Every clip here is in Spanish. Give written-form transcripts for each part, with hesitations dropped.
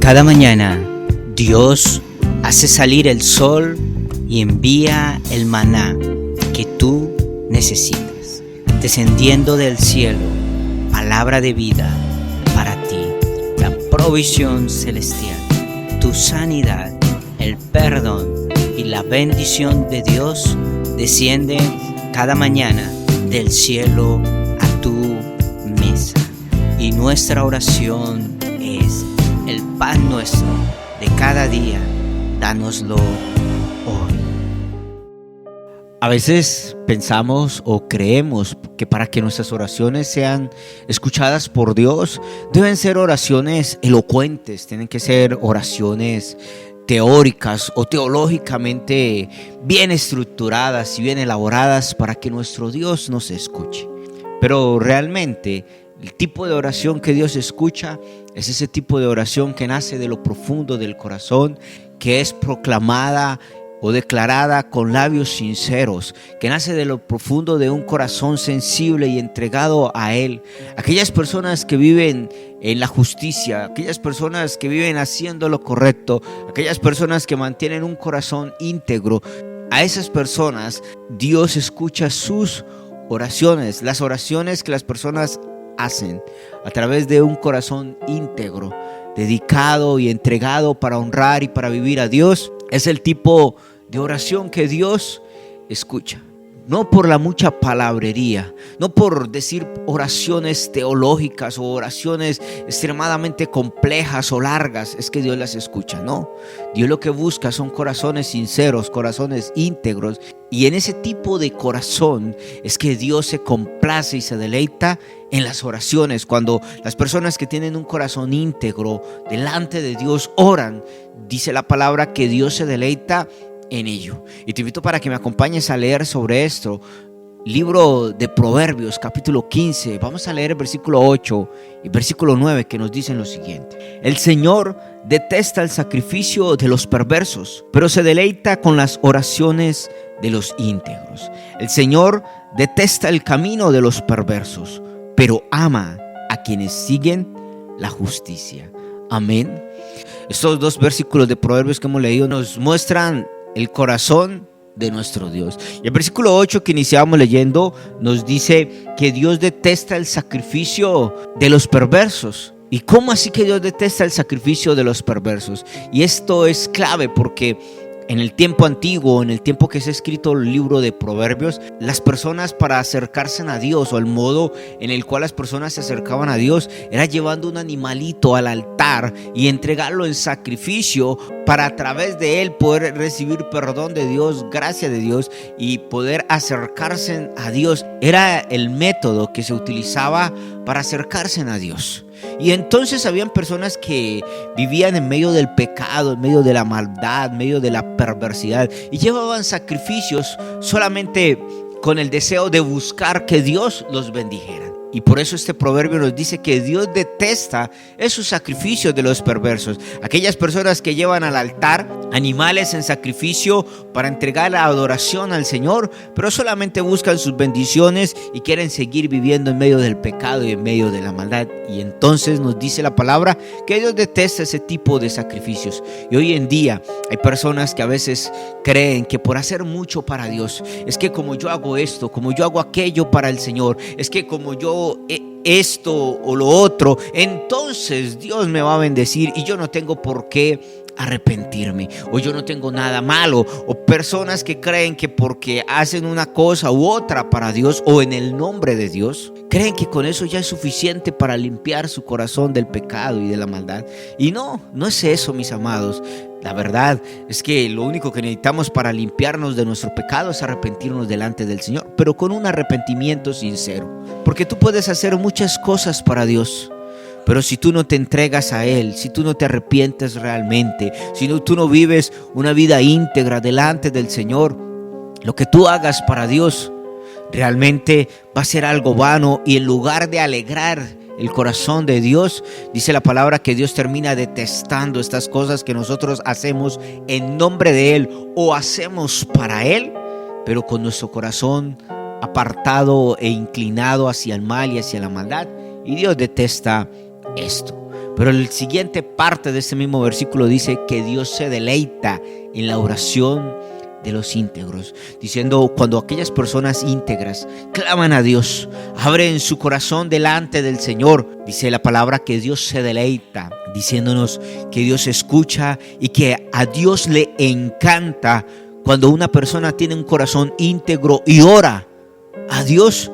Cada mañana Dios hace salir el sol y envía el maná que tú necesitas, descendiendo del cielo, palabra de vida para ti, la provisión celestial, tu sanidad, el perdón y la bendición de Dios descienden cada mañana del cielo a tu mesa. Y nuestra oración es: el pan nuestro de cada día, dánoslo hoy. A veces pensamos o creemos que para que nuestras oraciones sean escuchadas por Dios, deben ser oraciones elocuentes, tienen que ser oraciones teóricas o teológicamente bien estructuradas y bien elaboradas para que nuestro Dios nos escuche. Pero realmente el tipo de oración que Dios escucha es ese tipo de oración que nace de lo profundo del corazón, que es proclamada o declarada con labios sinceros, que nace de lo profundo de un corazón sensible y entregado a Él. Aquellas personas que viven en la justicia, aquellas personas que viven haciendo lo correcto, aquellas personas que mantienen un corazón íntegro, a esas personas Dios escucha sus oraciones, las oraciones que las personas hacen a través de un corazón íntegro, dedicado y entregado para honrar y para vivir a Dios. Es el tipo de oración que Dios escucha. No por la mucha palabrería, no por decir oraciones teológicas o oraciones extremadamente complejas o largas, es que Dios las escucha. No, Dios lo que busca son corazones sinceros, corazones íntegros. Y en ese tipo de corazón es que Dios se complace y se deleita en las oraciones. Cuando las personas que tienen un corazón íntegro delante de Dios oran, dice la palabra que Dios se deleita en ello. Y te invito para que me acompañes a leer sobre esto. Libro de Proverbios, capítulo 15. Vamos a leer el versículo 8 y versículo 9, que nos dicen lo siguiente: el Señor detesta el sacrificio de los perversos, pero se deleita con las oraciones de los íntegros. El Señor detesta el camino de los perversos, pero ama a quienes siguen la justicia. Amén. Estos dos versículos de Proverbios que hemos leído nos muestran el corazón de nuestro Dios. Y el versículo 8 que iniciamos leyendo nos dice que Dios detesta el sacrificio de los perversos. ¿Y cómo así que Dios detesta el sacrificio de los perversos? Y esto es clave porque en el tiempo antiguo, en el tiempo que se ha escrito el libro de Proverbios, las personas, para acercarse a Dios, o el modo en el cual las personas se acercaban a Dios, era llevando un animalito al altar y entregarlo en sacrificio para a través de él poder recibir perdón de Dios, gracia de Dios y poder acercarse a Dios. Era el método que se utilizaba para acercarse a Dios. Y entonces habían personas que vivían en medio del pecado, en medio de la maldad, en medio de la perversidad, y llevaban sacrificios solamente con el deseo de buscar que Dios los bendijera. Y por eso este proverbio nos dice que Dios detesta esos sacrificios de los perversos. Aquellas personas que llevan al altar animales en sacrificio para entregar la adoración al Señor, pero solamente buscan sus bendiciones y quieren seguir viviendo en medio del pecado y en medio de la maldad. Y entonces nos dice la palabra que Dios detesta ese tipo de sacrificios. Y hoy en día hay personas que a veces creen que por hacer mucho para Dios, es que como yo hago esto, como yo hago aquello para el Señor, es que como yo esto o lo otro, entonces Dios me va a bendecir y yo no tengo por qué arrepentirme, o yo no tengo nada malo. O personas que creen que porque hacen una cosa u otra para Dios o en el nombre de Dios, creen que con eso ya es suficiente para limpiar su corazón del pecado y de la maldad. Y no es eso, mis amados. La verdad es que lo único que necesitamos para limpiarnos de nuestro pecado es arrepentirnos delante del Señor, pero con un arrepentimiento sincero. Porque tú puedes hacer muchas cosas para Dios, pero si tú no te entregas a Él, si tú no te arrepientes realmente, si tú no vives una vida íntegra delante del Señor, lo que tú hagas para Dios realmente va a ser algo vano. Y en lugar de alegrar el corazón de Dios, dice la palabra que Dios termina detestando estas cosas que nosotros hacemos en nombre de Él o hacemos para Él, pero con nuestro corazón apartado e inclinado hacia el mal y hacia la maldad. Y Dios detesta esto. Pero la siguiente parte de este mismo versículo dice que Dios se deleita en la oración de los íntegros, diciendo cuando aquellas personas íntegras claman a Dios, abren su corazón delante del Señor, dice la palabra que Dios se deleita, diciéndonos que Dios escucha y que a Dios le encanta cuando una persona tiene un corazón íntegro y ora a Dios.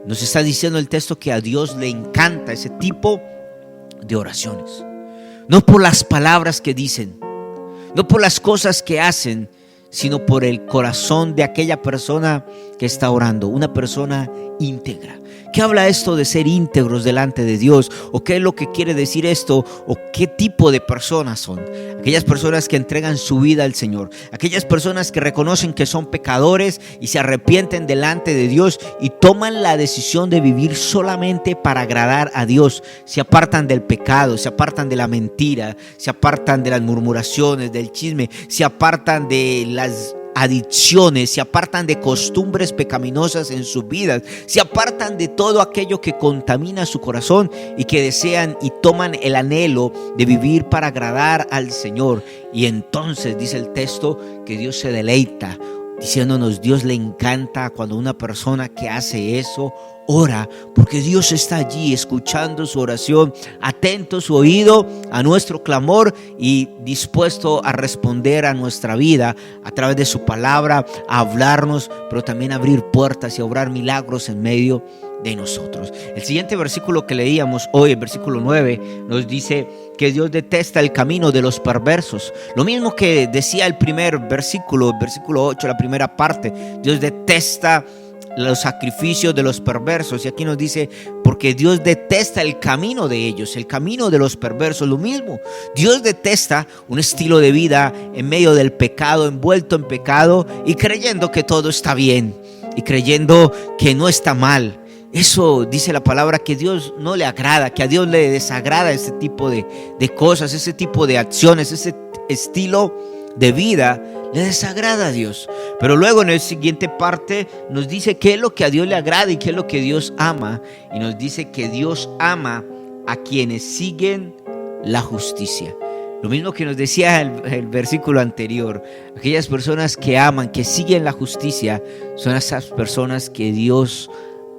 Nos está diciendo el texto que a Dios le encanta ese tipo de oraciones, no por las palabras que dicen, no por las cosas que hacen, sino por el corazón de aquella persona que está orando, una persona íntegra. ¿Qué habla esto de ser íntegros delante de Dios? ¿O qué es lo que quiere decir esto? ¿O qué tipo de personas son? Aquellas personas que entregan su vida al Señor, aquellas personas que reconocen que son pecadores y se arrepienten delante de Dios y toman la decisión de vivir solamente para agradar a Dios. Se apartan del pecado, se apartan de la mentira, se apartan de las murmuraciones, del chisme, se apartan de las adicciones, se apartan de costumbres pecaminosas en sus vidas, se apartan de todo aquello que contamina su corazón y que desean y toman el anhelo de vivir para agradar al Señor. Y entonces dice el texto que Dios se deleita, diciéndonos Dios le encanta cuando una persona que hace eso ora, porque Dios está allí escuchando su oración, atento su oído a nuestro clamor y dispuesto a responder a nuestra vida a través de su palabra, a hablarnos, pero también a abrir puertas y a obrar milagros en medio de nosotros. El siguiente versículo que leíamos hoy, el versículo 9, nos dice que Dios detesta el camino de los perversos. Lo mismo que decía el primer versículo, el versículo 8, la primera parte. Dios detesta los sacrificios de los perversos, y aquí nos dice porque Dios detesta el camino de ellos, el camino de los perversos. Lo mismo, Dios detesta un estilo de vida en medio del pecado, envuelto en pecado y creyendo que todo está bien y creyendo que no está mal. Eso dice la palabra que Dios no le agrada, que a Dios le desagrada ese tipo de cosas, ese tipo de acciones, ese estilo de vida le desagrada a Dios. Pero luego en la siguiente parte nos dice qué es lo que a Dios le agrada y qué es lo que Dios ama. Y nos dice que Dios ama a quienes siguen la justicia. Lo mismo que nos decía el versículo anterior. Aquellas personas que aman, que siguen la justicia, son esas personas que Dios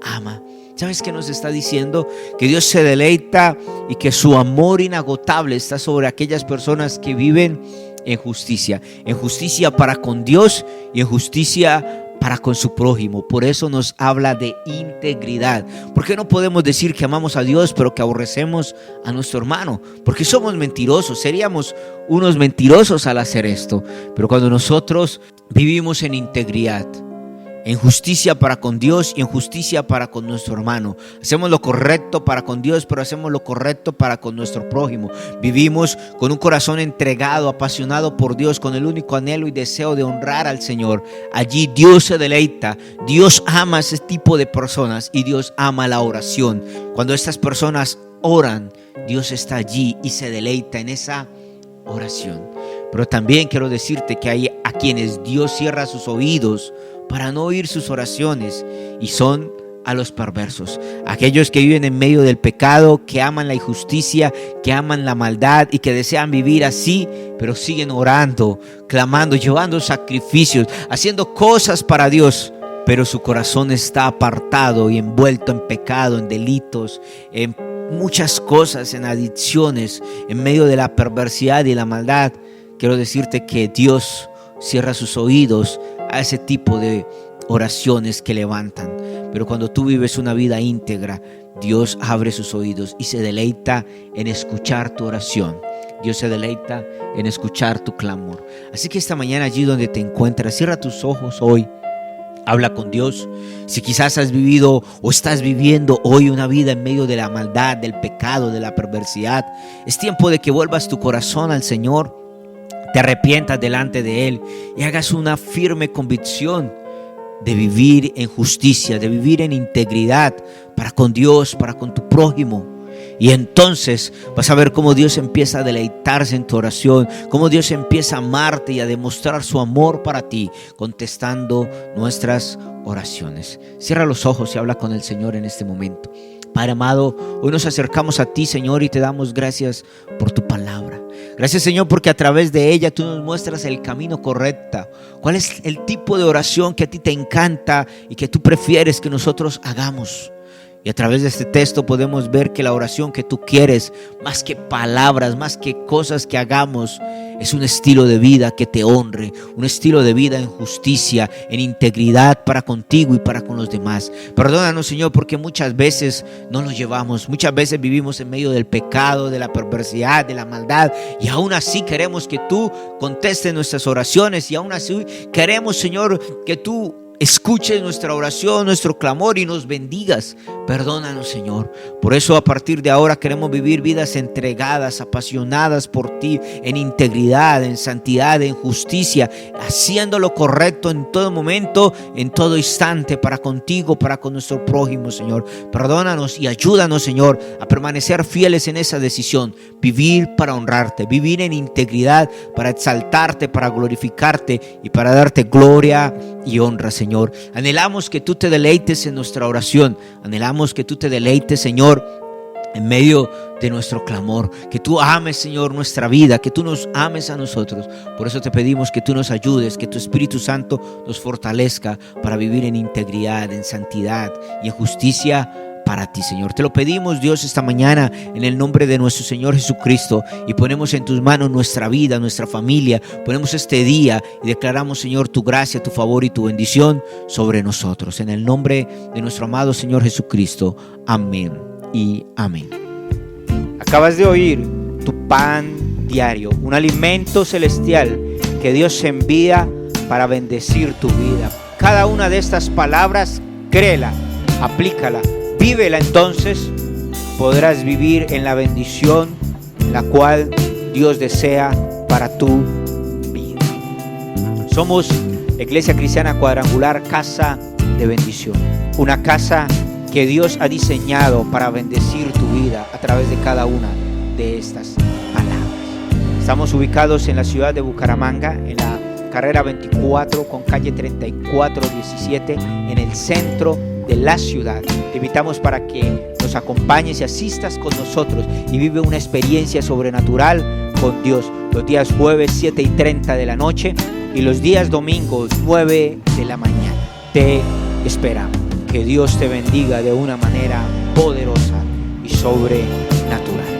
ama. ¿Sabes qué nos está diciendo? Que Dios se deleita y que su amor inagotable está sobre aquellas personas que viven en justicia para con Dios y en justicia para con su prójimo. Por eso nos habla de integridad. ¿Por qué no podemos decir que amamos a Dios pero que aborrecemos a nuestro hermano? Porque somos mentirosos, seríamos unos mentirosos al hacer esto. Pero cuando nosotros vivimos en integridad, en justicia para con Dios y en justicia para con nuestro hermano, hacemos lo correcto para con Dios, pero hacemos lo correcto para con nuestro prójimo. Vivimos con un corazón entregado, apasionado por Dios, con el único anhelo y deseo de honrar al Señor. Allí Dios se deleita, Dios ama a ese tipo de personas y Dios ama la oración. Cuando estas personas oran, Dios está allí y se deleita en esa oración. Pero también quiero decirte que hay a quienes Dios cierra sus oídos para no oír sus oraciones, y son a los perversos, aquellos que viven en medio del pecado, que aman la injusticia, que aman la maldad y que desean vivir así, pero siguen orando, clamando, llevando sacrificios, haciendo cosas para Dios, pero su corazón está apartado y envuelto en pecado, en delitos, en muchas cosas, en adicciones, en medio de la perversidad y la maldad. Quiero decirte que Dios cierra sus oídos a ese tipo de oraciones que levantan. Pero cuando tú vives una vida íntegra, Dios abre sus oídos y se deleita en escuchar tu oración. Dios se deleita en escuchar tu clamor. Así que esta mañana, allí donde te encuentras, cierra tus ojos hoy. Habla con Dios. Si quizás has vivido o estás viviendo hoy una vida en medio de la maldad, del pecado, de la perversidad, es tiempo de que vuelvas tu corazón al Señor, te arrepientas delante de Él y hagas una firme convicción de vivir en justicia, de vivir en integridad para con Dios, para con tu prójimo. Y entonces vas a ver cómo Dios empieza a deleitarse en tu oración, cómo Dios empieza a amarte y a demostrar su amor para ti, contestando nuestras oraciones. Cierra los ojos y habla con el Señor en este momento. Padre amado, hoy nos acercamos a ti, Señor, y te damos gracias por tu palabra. Gracias, Señor, porque a través de ella tú nos muestras el camino correcto. ¿Cuál es el tipo de oración que a ti te encanta y que tú prefieres que nosotros hagamos? Y a través de este texto podemos ver que la oración que tú quieres, más que palabras, más que cosas que hagamos, es un estilo de vida que te honre, un estilo de vida en justicia, en integridad para contigo y para con los demás. Perdónanos, Señor, porque muchas veces no lo llevamos, muchas veces vivimos en medio del pecado, de la perversidad, de la maldad, y aún así queremos que tú contestes nuestras oraciones, y aún así queremos, Señor, que tú escuches nuestra oración, nuestro clamor y nos bendigas. Perdónanos, Señor. Por eso a partir de ahora queremos vivir vidas entregadas, apasionadas por ti, en integridad, en santidad, en justicia, haciendo lo correcto en todo momento, en todo instante, para contigo, para con nuestro prójimo, Señor. Perdónanos y ayúdanos, Señor, a permanecer fieles en esa decisión, vivir para honrarte, vivir en integridad, para exaltarte, para glorificarte y para darte gloria y honra, Señor. Anhelamos que tú te deleites en nuestra oración. Anhelamos que tú te deleites, Señor, en medio de nuestro clamor. Que tú ames, Señor, nuestra vida, que tú nos ames a nosotros. Por eso te pedimos que tú nos ayudes, que tu Espíritu Santo nos fortalezca para vivir en integridad, en santidad y en justicia para ti, Señor. Te lo pedimos, Dios, esta mañana en el nombre de nuestro Señor Jesucristo, y ponemos en tus manos nuestra vida, nuestra familia. Ponemos este día y declaramos, Señor, tu gracia, tu favor y tu bendición sobre nosotros. En el nombre de nuestro amado Señor Jesucristo. Amén y amén. Acabas de oír tu pan diario, un alimento celestial que Dios envía para bendecir tu vida. Cada una de estas palabras, créela, aplícala, vívela, entonces podrás vivir en la bendición la cual Dios desea para tu vida. Somos Iglesia Cristiana Cuadrangular, Casa de Bendición. Una casa que Dios ha diseñado para bendecir tu vida a través de cada una de estas palabras. Estamos ubicados en la ciudad de Bucaramanga, en la carrera 24 con calle 3417, en el centro de la ciudad. Te invitamos para que nos acompañes y asistas con nosotros y vive una experiencia sobrenatural con Dios. Los días jueves 7:30 de la noche y los días domingos 9 de la mañana. Te esperamos. Que Dios te bendiga de una manera poderosa y sobrenatural.